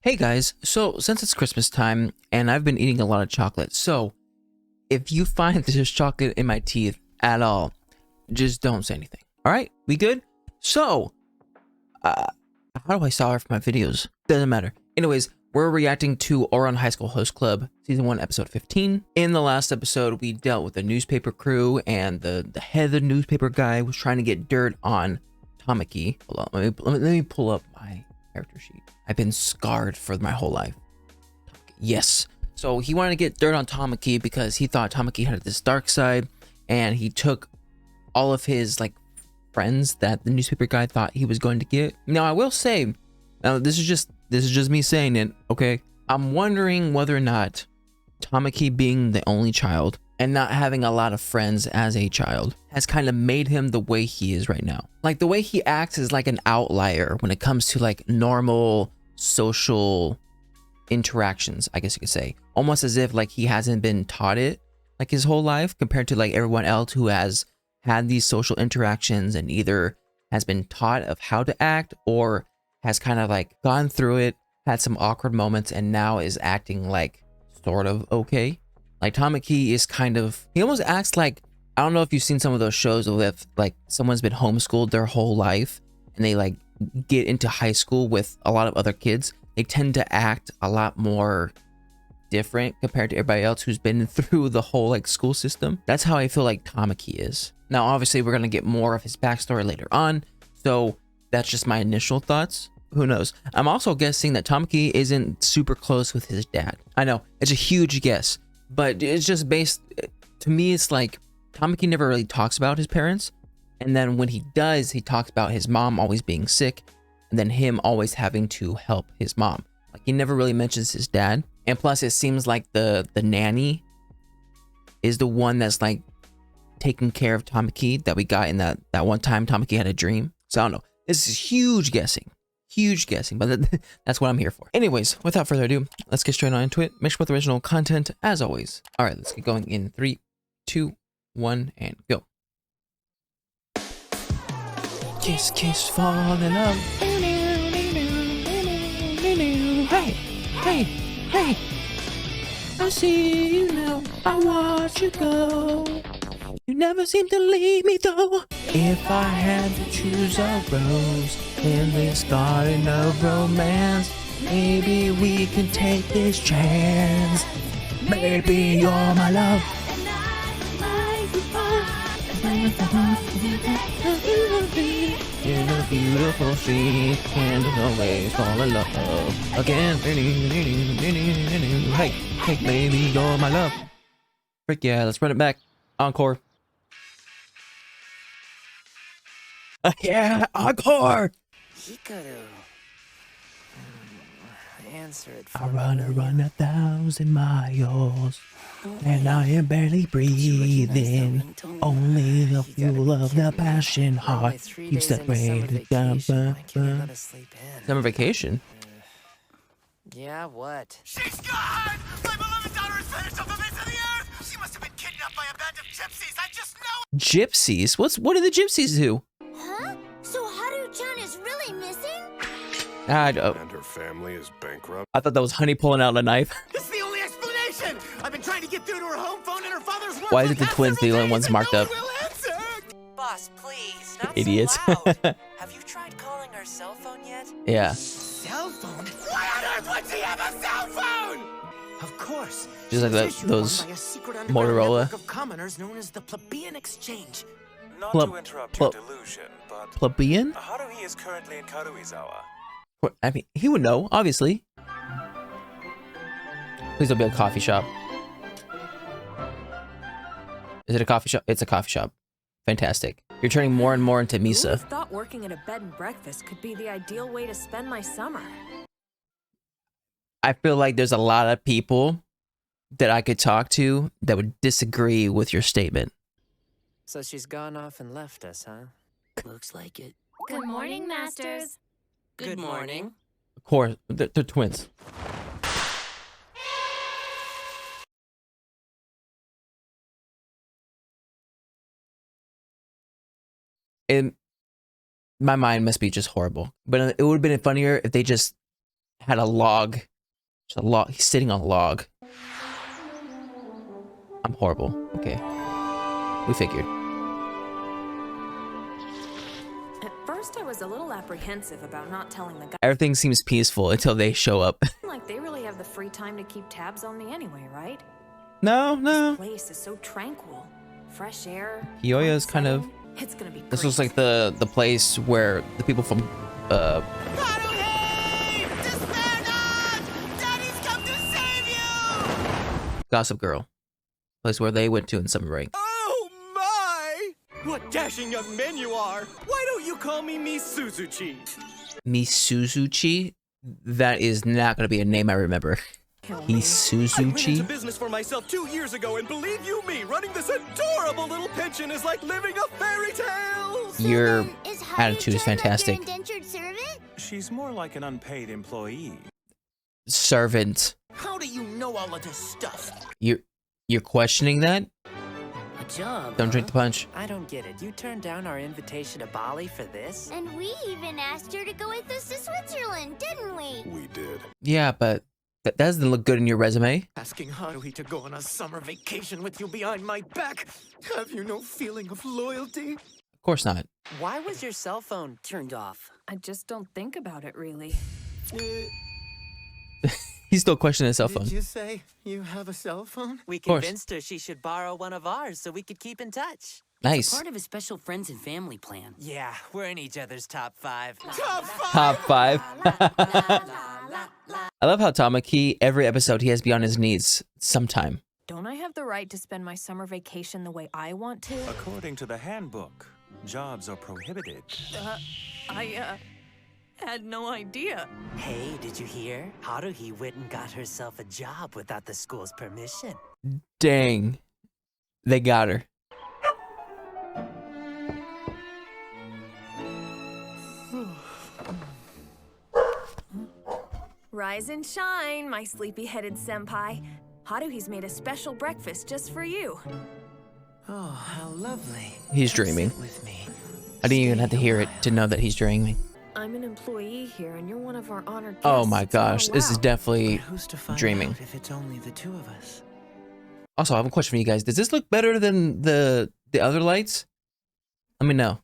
Hey guys, so since it's Christmas time and I've been eating a lot of chocolate, so if you find there's chocolate in my teeth at all, just don't say anything. All right, we good? So, how do I start off my videos? Doesn't matter. Anyways, we're reacting to Ouran High School Host Club, Season 1, Episode 15. In the last episode, we dealt with the newspaper crew and the head of the newspaper guy was trying to get dirt on Tamaki. Hold on, let me pull up my character sheet. I've been scarred for my whole life. Yes. So he wanted to get dirt on Tamaki because he thought Tamaki had this dark side, and he took all of his friends that the newspaper guy thought he was going to get. Now I will say, now this is just me saying it, okay? I'm wondering whether or not Tamaki being the only child and not having a lot of friends as a child has kind of made him the way he is right now. Like the way he acts is like an outlier when it comes to like normal social interactions, I guess you could say. Almost as if like he hasn't been taught it like his whole life compared to like everyone else who has had these social interactions and either has been taught of how to act or has kind of like gone through it, had some awkward moments, and now is acting like sort of okay. Like Tamaki is kind of, he almost acts like, I don't know if you've seen some of those shows with like someone's been homeschooled their whole life and they like get into high school with a lot of other kids. They tend to act a lot more different compared to everybody else who's been through the whole like school system. That's how I feel like Tamaki is. Now obviously we're gonna get more of his backstory later on, so that's just my initial thoughts. Who knows? I'm also guessing that Tamaki isn't super close with his dad. I know it's a huge guess, but it's just based, to me it's like Tamaki never really talks about his parents, and then when he does, he talks about his mom always being sick and then him always having to help his mom. Like he never really mentions his dad. And plus it seems like the nanny is the one that's like taking care of Tamaki that we got in that one time Tamaki had a dream. So I don't know. This is huge guessing, but that's what I'm here for. Anyways, without further ado, let's get straight on into it. Mixed with original content as always. All right, let's get going in 3, 2, 1, and go. Kiss, kiss, fall in love. Hey, hey, hey. I see you now. I watch you go. You never seem to leave me though. If I had to choose a rose in this garden of romance, maybe we can take this chance. Maybe you're my love. In a beautiful street, and always fall in love again. Hey, hey, baby, you're my love. Frick yeah, let's run it back. Encore. Yeah, encore. I run 1,000 miles, and I am barely breathing. Only the fuel of the passion heart keeps separated down. Summer vacation. Yeah, what? She's gone! My beloved daughter is finished off the face of the earth! She must have been kidnapped by a band of gypsies, I just know it! Gypsies? What do the gypsies do? Huh? So Haru-chan is really missing? And her family is bankrupt. I thought that was Honey pulling out a knife. This is the only explanation! I've been trying to get through to her home phone and her father's work. Why is it the twins the only ones marked up? Boss, please, not Idiots. so loud. Have you tried calling her cell phone yet? Yeah. Cell phone? Why on earth would she have a cell phone? Of course. Just like She was issued those one by a secret underground Motorola. network of commoners known as the Plebeian Exchange. Not Pleb- to interrupt pleb- your delusion, but Plebeian? Haruhi is currently in Karuizawa. I mean, he would know, obviously. Please don't be a coffee shop. Is it a coffee shop? It's a coffee shop. Fantastic. You're turning more and more into Who would Misa. have thought working at a bed and breakfast could be the ideal way to spend my summer? I feel like there's a lot of people that I could talk to that would disagree with your statement. So she's gone off and left us, huh? Looks like it. Good morning, Masters. Good morning. Of course, they're twins. And my mind must be just horrible. But it would have been funnier if they just had a log. Just a log. He's sitting on a log. I'm horrible. Okay. We figured. At first, I was a little apprehensive about not telling the guy. Everything seems peaceful until they show up. Like they really have the free time to keep tabs on me anyway, right? No. This place is so tranquil. Fresh air. Kyoya is kind of... It's gonna be This great. looks like the place where the people from Haruhi! Despair not! Daddy's come to save you! Gossip Girl. Place where they went to in summer break. Oh my! What dashing young men you are! Why don't you call me Suzuchi? Misuzuchi? That is not going to be a name I remember. I went into Misuzuchi? business for myself 2 years ago, and believe you me, running this adorable little pension is like living a fairy tale! Your Is attitude is Haru-chan like fantastic. your indentured servant? She's more like an unpaid employee. Servant. How do you know all of this stuff? You're questioning that? A job? Don't drink the punch. I don't get it. You turned down our invitation to Bali for this? And we even asked her to go with us to Switzerland, didn't we? We did. Yeah, but that doesn't look good in your resume. Asking Haruhi to go on a summer vacation with you behind my back. Have you no feeling of loyalty? Of course not. Why was your cell phone turned off? I just don't think about it really. He's still questioning his cell phone. Did you say you have a cell phone? We course. convinced her she should borrow one of ours so we could keep in touch. Nice. Part of a special friends and family plan. Yeah, we're in each other's top 5. Top 5! Top 5. I love how Tamaki, every episode, he has to be on his knees sometime. Don't I have the right to spend my summer vacation the way I want to? According to the handbook, jobs are prohibited. I had no idea. Hey, did you hear? Haruhi went and got herself a job without the school's permission. Dang. They got her. Rise and shine, my sleepy-headed senpai. Haruhi's made a special breakfast just for you. Oh, how lovely. He's dreaming. Sit with me. I didn't even have to hear it to know that he's dreaming. I'm an employee here, and you're one of our honored guests. Oh my It's not gosh, this is allowed. definitely Who's to find dreaming. out if it's only the two of us? Also, I have a question for you guys. Does this look better than the other lights? Let me know.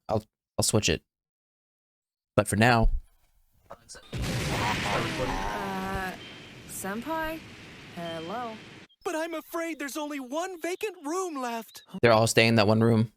I'll switch it. But for now, Senpai? Hello? But I'm afraid there's only one vacant room left. they're all staying in that one room.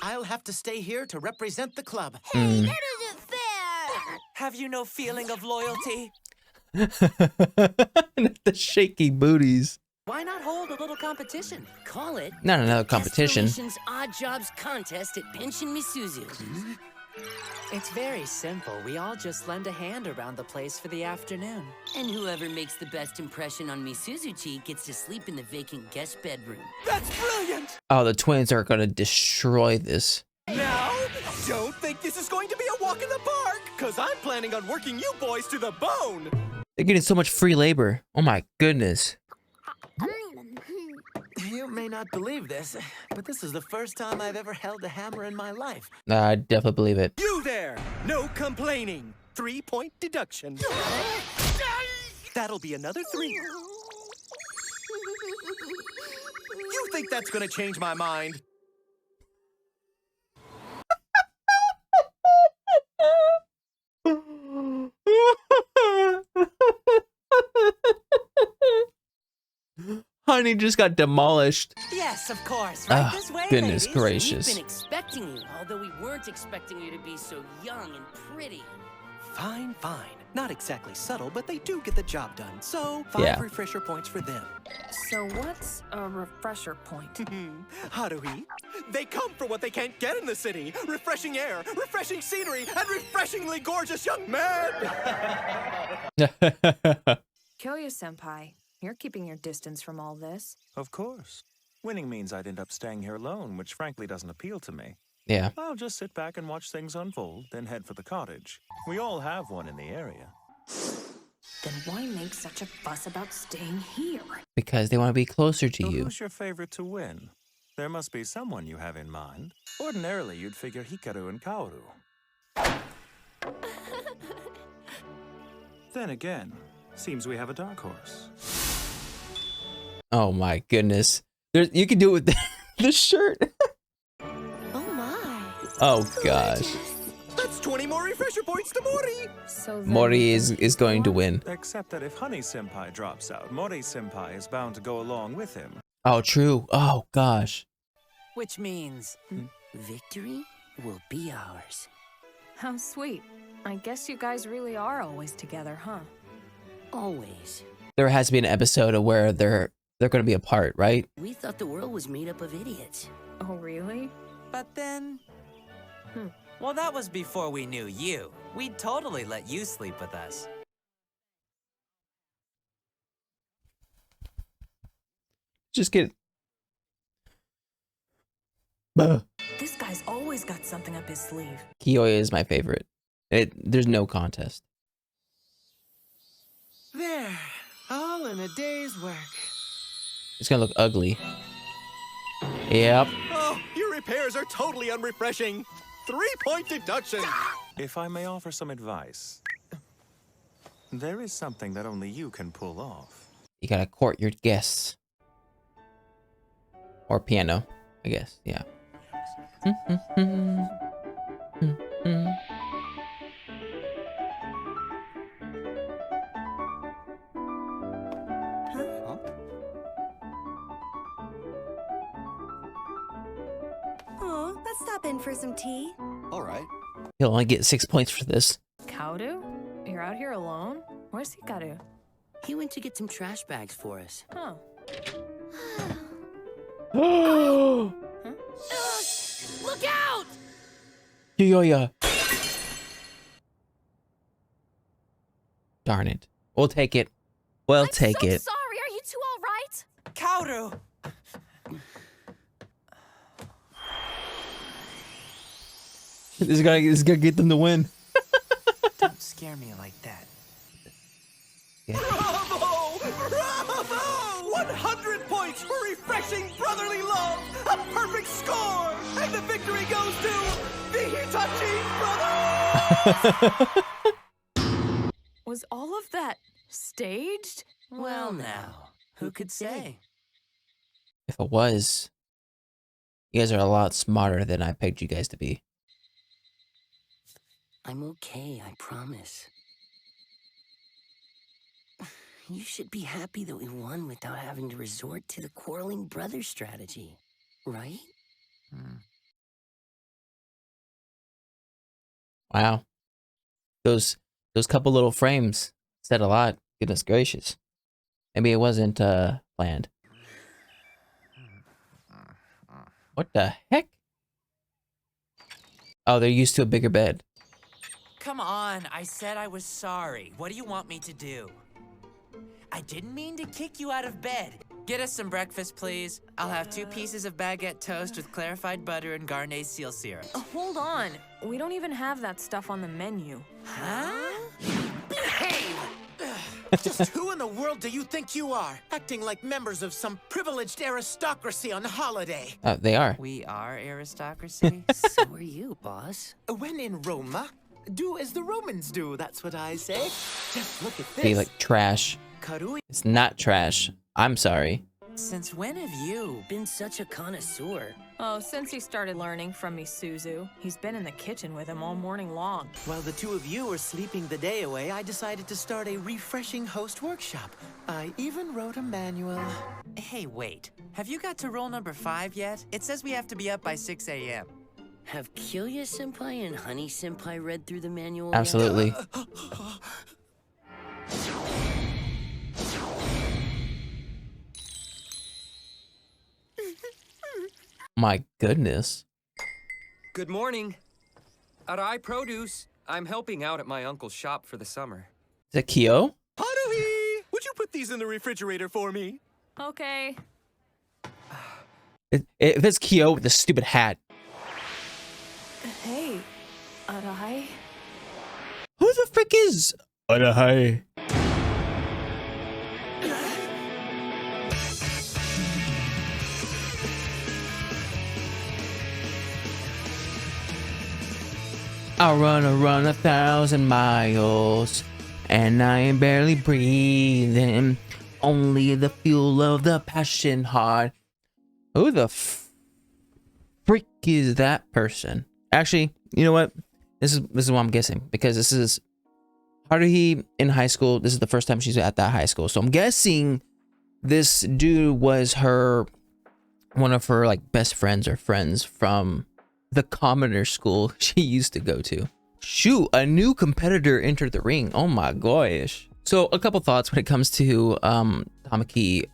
I'll have to stay here to represent the club. Hey, that isn't fair! Have you no feeling of loyalty? The shaky booties. Why not hold a little competition? Call it Not another competition. Desperation Odd Jobs Contest at Pension Misuzu. It's very simple. We all just lend a hand around the place for the afternoon. And whoever makes the best impression on Misuzuchi gets to sleep in the vacant guest bedroom. That's brilliant! Oh, the twins are gonna destroy this. Now, don't think this is going to be a walk in the park, because I'm planning on working you boys to the bone. They're getting so much free labor. Oh my goodness. You may not believe this, but this is the first time I've ever held a hammer in my life. I definitely believe it. You there! No complaining. 3-point deduction. That'll be another 3. You think that's gonna change my mind? Honey just got demolished. Yes, of course. Right this way, Goodness ladies. gracious. We've been expecting you, although we weren't expecting you to be so young and pretty. Fine, fine. Not exactly subtle, but they do get the job done. So, 5 Yeah. refresher points for them. So what's a refresher point? Haruhi, they come for what they can't get in the city. Refreshing air, refreshing scenery, and refreshingly gorgeous young men! Kyoya-senpai, you're keeping your distance from all this. Of course. Winning means I'd end up staying here alone, which frankly doesn't appeal to me. Yeah. I'll just sit back and watch things unfold, then head for the cottage. We all have one in the area. Then why make such a fuss about staying here? Because they want to be closer to So you. who's your favorite to win? There must be someone you have in mind. Ordinarily, you'd figure Hikaru and Kaoru. Then again, seems we have a dark horse. Oh my goodness. You can do it with the shirt. Oh my. Oh gosh. That's 20 more refresher points to Mori. So then- Mori is going to win. Except that if Honey Senpai drops out, Mori Senpai is bound to go along with him. Oh, true. Oh gosh. Which means Victory will be ours. How sweet. I guess you guys really are always together, huh? Always. There has to be an episode of where they're going to be apart, right? We thought the world was made up of idiots. Oh, really? But then... Well, that was before we knew you. We'd totally let you sleep with us. Just get. Buh. This guy's always got something up his sleeve. Kiyoya is my favorite. There's no contest. There, all in a day's work. It's gonna look ugly. Yep. Oh, your repairs are totally unrefreshing. 3-point deduction. If I may offer some advice, there is something that only you can pull off. You gotta court your guests. Or piano, I guess. Yeah. Oh, let's stop in for some tea. All right. He'll only get 6 points for this. Kaudu? You're out here alone? Where's Hikaru? He went to get some trash bags for us. Oh. Look out! Kiyoya. Darn it. We'll take it. We'll take it. Sorry, are you two all right? Kaoru! This is gonna get them to win. Don't scare me like that. Bravo! Bravo! 100 points for refreshing brotherly love! A perfect score! And the victory goes to the Hitachi brothers! Was all of that staged? Well, now, who could say? If it was, you guys are a lot smarter than I pegged you guys to be. I'm okay, I promise. You should be happy that we won without having to resort to the quarreling brother strategy, right? Wow. Those couple little frames said a lot. Goodness gracious. Maybe it wasn't planned. What the heck? Oh, they're used to a bigger bed. Come on, I said I was sorry. What do you want me to do? I didn't mean to kick you out of bed. Get us some breakfast, please. I'll have 2 pieces of baguette toast with clarified butter and Garnet's seal syrup. Hold on. We don't even have that stuff on the menu. Huh? Behave! Just who in the world do you think you are? Acting like members of some privileged aristocracy on holiday. They are. We are aristocracy? So are you, boss. When in Roma, do as the Romans do, that's what I say. Just look at this. Be like trash. Karui. It's not trash. I'm sorry. Since when have you? Been such a connoisseur. Oh, since he started learning from Misuzu. He's been in the kitchen with him all morning long. While the two of you were sleeping the day away, I decided to start a refreshing host workshop. I even wrote a manual. Hey, wait. Have you got to rule number 5 yet? It says we have to be up by 6 a.m. Have Kyoya-senpai and Honey-senpai read through the manual yet? Absolutely. My goodness. Good morning. Arai Produce. I'm helping out at my uncle's shop for the summer. Is that Kyo? Haruhi! Would you put these in the refrigerator for me? Okay. If it's Kyo with the stupid hat. Hey, Arai. Who the frick is? Hi. I'll run 1,000 miles and I am barely breathing. Only the fuel of the passion heart. Who the freak is that person? Actually, you know what? This is what I'm guessing, because this is Haruhi in high school. This is the first time she's at that high school, so I'm guessing this dude was one of her like best friends or friends from the commoner school she used to go to. Shoot, a new competitor entered the ring. Oh my gosh. So a couple thoughts when it comes to Tamaki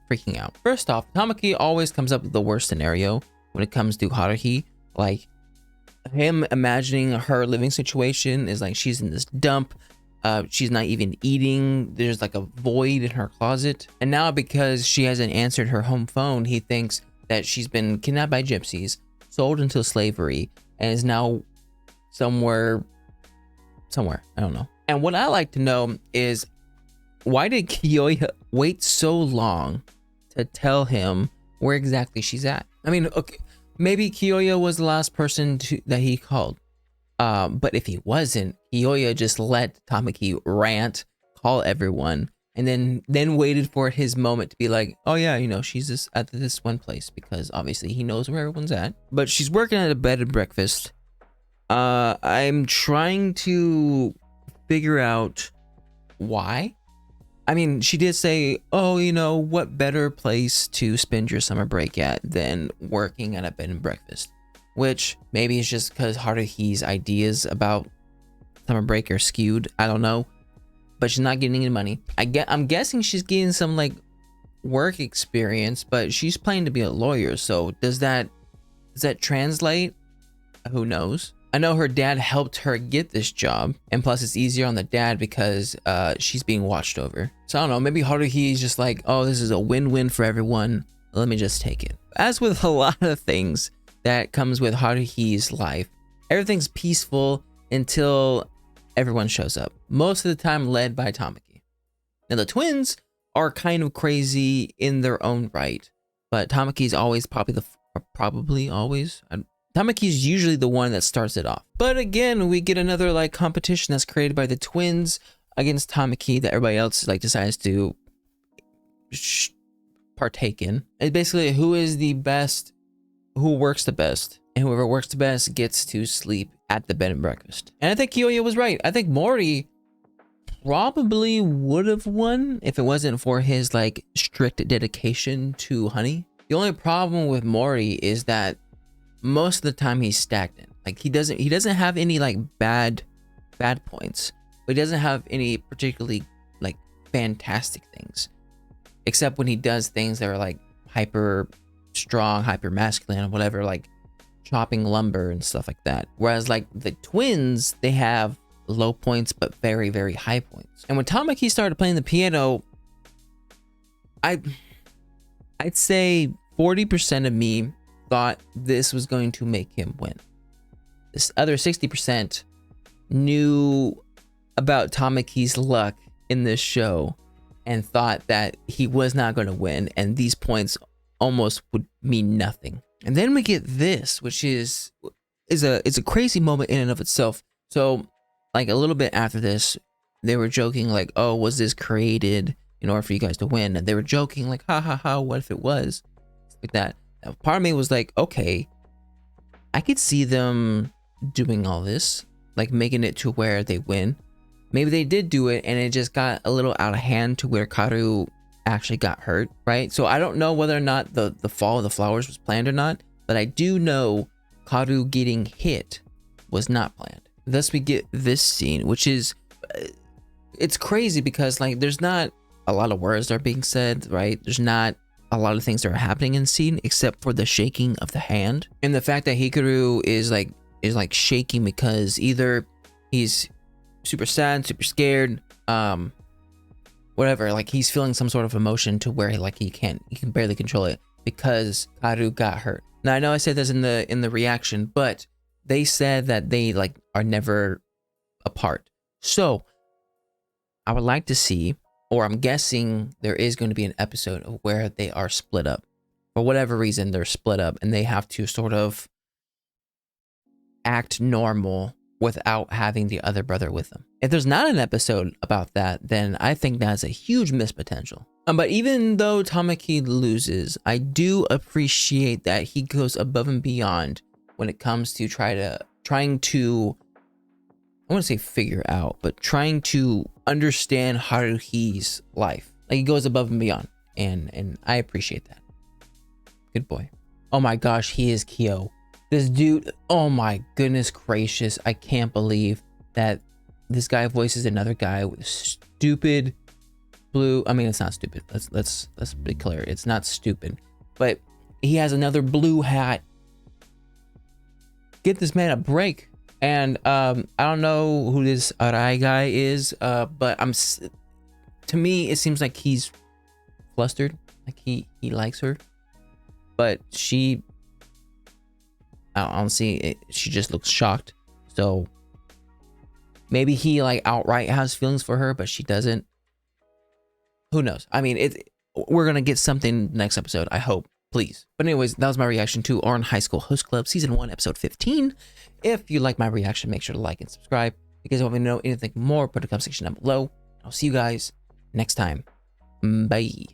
freaking out. First off, Tamaki always comes up with the worst scenario when it comes to Haruhi. Like, him imagining her living situation is like she's in this dump. She's not even eating. There's like a void in her closet. And now because she hasn't answered her home phone, he thinks that she's been kidnapped by gypsies, sold into slavery, and is now somewhere, I don't know. And what I like to know is, why did Kiyoya wait so long to tell him where exactly she's at? I mean, okay, maybe Kiyoya was the last person that he called. But if he wasn't, Kiyoya just let Tamaki rant, call everyone, and then waited for his moment to be like, oh yeah, you know, she's just at this one place, because obviously he knows where everyone's at. But she's working at a bed and breakfast. I'm trying to figure out why. I mean, she did say, oh, you know, what better place to spend your summer break at than working at a bed and breakfast? Which maybe it's just because Haruhi's ideas about summer break are skewed. I don't know. But she's not getting any money. I'm guessing she's getting some like work experience, but she's planning to be a lawyer. So does that translate? Who knows? I know her dad helped her get this job, and plus it's easier on the dad because she's being watched over. So I don't know, maybe Haruhi is just like, oh, this is a win-win for everyone. Let me just take it. As with a lot of things that comes with Haruhi's life, everything's peaceful until everyone shows up. Most of the time led by Tamaki. Now the twins are kind of crazy in their own right, but Tamaki's always probably always. Tamaki's usually the one that starts it off. But again, we get another like competition that's created by the twins against Tamaki that everybody else like decides to partake in. It's basically who is the best, who works the best, and whoever works the best gets to sleep at the bed and breakfast. And I think Kiyoya was right. I think Mori probably would have won if it wasn't for his like strict dedication to Honey. The only problem with Mori is that most of the time he's stagnant. Like he doesn't have any like bad points, but he doesn't have any particularly like fantastic things, except when he does things that are like hyper strong, hyper masculine, whatever, like chopping lumber and stuff like that. Whereas like the twins, they have low points but very, very high points. And when Tamaki started playing the piano, I'd say 40% of me thought this was going to make him win. This other 60% knew about Tamaki's luck in this show and thought that he was not going to win, and these points almost would mean nothing. And then we get this, which is a crazy moment in and of itself. So like a little bit after this, they were joking like, oh, was this created in order for you guys to win? And they were joking like, ha ha ha, what if it was? Like that. Part of me was like, okay, I could see them doing all this, like making it to where they win. Maybe they did do it and it just got a little out of hand to where Karu actually got hurt, right? So I don't know whether or not the fall of the flowers was planned or not, but I do know Karu getting hit was not planned. Thus we get this scene, which is, it's crazy because like there's not a lot of words that are being said, right? There's not a lot of things that are happening in the scene except for the shaking of the hand, and the fact that Hikaru is like shaking because either he's super sad, super scared, whatever, like he's feeling some sort of emotion to where he can barely control it because Karu got hurt. Now I know I said this in the reaction, but they said that they like are never apart. So I would like to see, or I'm guessing there is going to be an episode of where they are split up. For whatever reason, they're split up and they have to sort of act normal without having the other brother with them. If there's not an episode about that, then I think that's a huge missed potential. But even though Tamaki loses, I do appreciate that he goes above and beyond when it comes to trying to, I want to say figure out, but trying to understand Haruhi's life. Like, he goes above and beyond, and I appreciate that. Good boy. Oh my gosh, he is Kyo. This dude, oh my goodness gracious, I can't believe that this guy voices another guy with stupid blue. I mean, it's not stupid. Let's be clear. It's not stupid, but he has another blue hat. Get this man a break. And I don't know who this Arai guy is, but to me it seems like he's flustered, like he likes her, but she, I don't see it. She just looks shocked. So maybe he like outright has feelings for her, but she doesn't. Who knows? I mean, we're gonna get something next episode, I hope. Please. But anyways, that was my reaction to Ouran High School Host Club Season 1, Episode 15. If you like my reaction, make sure to like and subscribe. If you guys want me to know anything more, put a comment section down below. I'll see you guys next time. Bye.